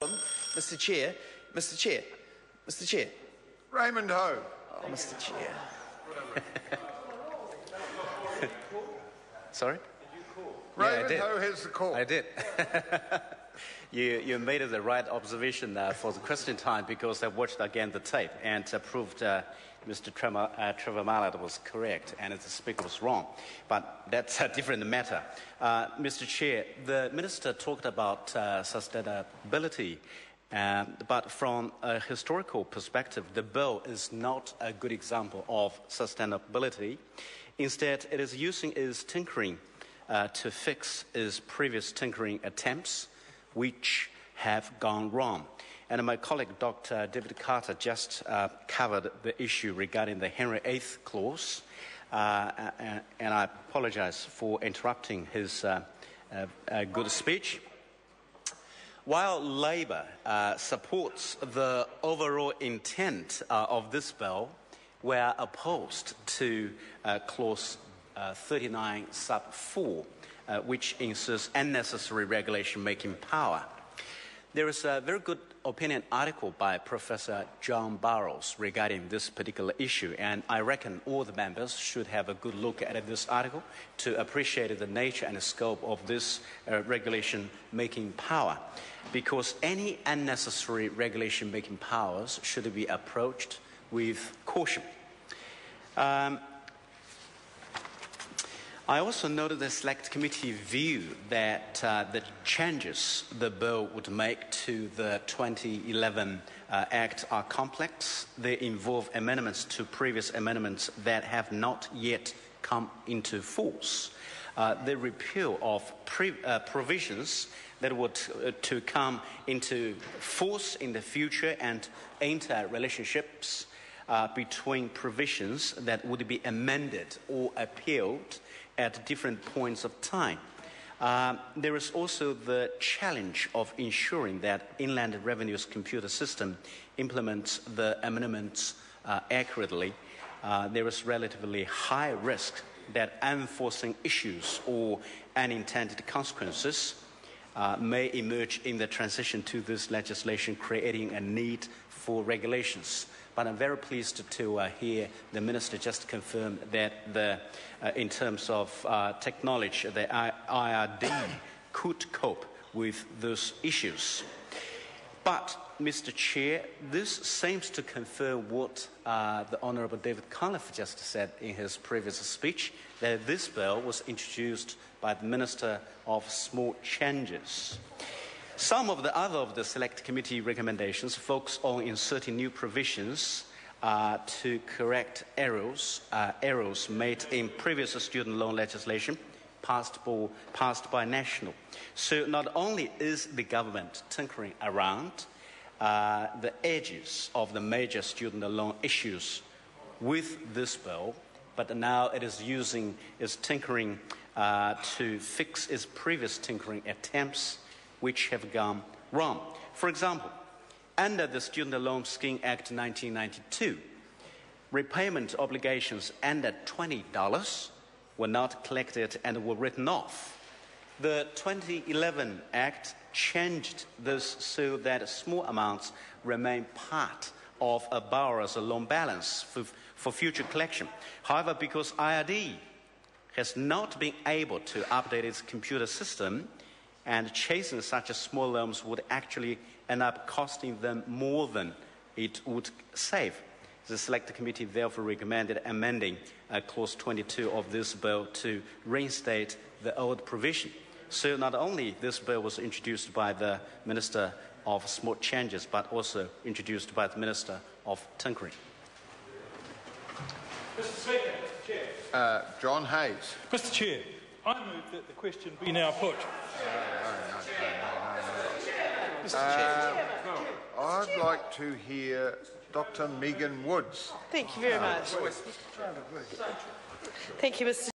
Mr. Chair, Mr. Chair, Mr. Chair. Raymond Ho. Oh, Mr. Chair. Sorry? Raymond Ho has the call. I did. You made the right observation for the question time, because I watched again the tape and proved Mr. Trevor Mallard was correct and the speaker was wrong. But that's a different matter. Mr. Chair, the Minister talked about sustainability, but from a historical perspective, the bill is not a good example of sustainability. Instead, it is using its tinkering to fix its previous tinkering attempts, which have gone wrong. And my colleague, Dr. David Carter, just covered the issue regarding the Henry VIII clause, and I apologize for interrupting his good speech. While Labour supports the overall intent of this bill, we are opposed to clause 39 sub 4, which inserts unnecessary regulation making power. There is a very good opinion article by Professor John Burrows regarding this particular issue, and I reckon all the members should have a good look at this article to appreciate the nature and the scope of this regulation making power, because any unnecessary regulation making powers should be approached with caution. I also noted the Select Committee view that the changes the bill would make to the 2011 Act are complex. They involve amendments to previous amendments that have not yet come into force. The repeal of provisions that would to come into force in the future and enter relationships between provisions that would be amended or appealed at different points of time. There is also the challenge of ensuring that Inland Revenue's computer system implements the amendments accurately. There is relatively high risk that unforeseen issues or unintended consequences may emerge in the transition to this legislation, creating a need for regulations. But I'm very pleased to hear the Minister just confirm that in terms of technology, the IRD could cope with those issues. But, Mr. Chair, this seems to confirm what the Honourable David Cunliffe just said in his previous speech, that this bill was introduced by the Minister of Small Changes. Some of the Select Committee recommendations focus on inserting new provisions to correct errors made in previous student loan legislation passed by National. So not only is the government tinkering around the edges of the major student loan issues with this bill, but now it is using its tinkering to fix its previous tinkering attempts, which have gone wrong. For example, under the Student Loan Scheme Act 1992, repayment obligations under $20 were not collected and were written off. The 2011 Act changed this so that small amounts remain part of a borrower's loan balance for future collection. However, because IRD has not been able to update its computer system, and chasing such small loans would actually end up costing them more than it would save. The Select Committee therefore recommended amending Clause 22 of this bill to reinstate the old provision. So not only this bill was introduced by the Minister of Small Changes, but also introduced by the Minister of Tinkering. Mr. Speaker, Mr. Chair. John Hayes. Mr. Chair, I move that the question be now put. I'd like to hear Dr. Megan Woods. Thank you very much. Thank you, Mr.